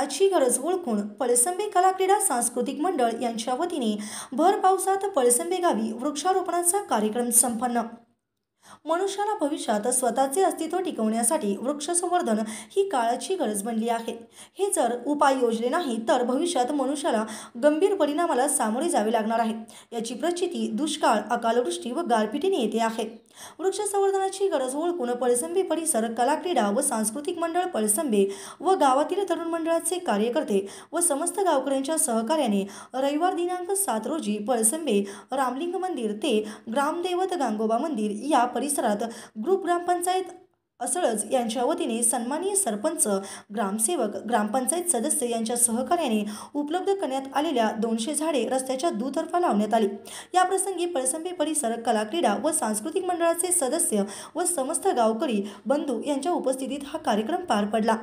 काळाची गरज ओळखून पळसंबे कला क्रीडा सांस्कृतिक मंडळ यांच्या वतीने भर पावसात पळसंबे गावी वृक्षारोपणाचा कार्यक्रम संपन्न। मनुष्याला भविष्यात स्वतःचे अस्तित्व टिकवण्यासाठी वृक्ष संवर्धन ही काळाची गरज बनली आहे। हे जर उपाय योजले नाही तर भविष्यात मनुष्याला गंभीर परिणामाला सामोरे जावे लागणार आहे। याची प्रचिती दुष्काळ, अकालवृष्टी व गारपिटीने येते आहे। वृक्ष संवर्धनाची गरज ओळखून पळसंबे परिसर कला क्रीडा व सांस्कृतिक मंडळ पळसंबे व गावातील तरुण मंडळाचे कार्यकर्ते व समस्त गावकऱ्यांच्या सहकार्याने रविवार दिनांक 7 रोजी पळसंबे रामलिंग मंदिर ते ग्रामदैवत गांगोबा मंदिर या परिसरात ग्रुप ग्रामपंचायत असळज यांच्या वतीने सन्माननीय सरपंच, ग्रामसेवक, ग्रामपंचायत सदस्य यांच्या सहकार्याने उपलब्ध करण्यात आलेल्या 200 झाडे रस्त्याच्या दुतर्फा लावण्यात आली। या प्रसंगी पळसंबे परिसर कला क्रीडा व सांस्कृतिक मंडळाचे सदस्य व समस्त गावकरी बंधू यांच्या उपस्थितीत हा कार्यक्रम पार पडला।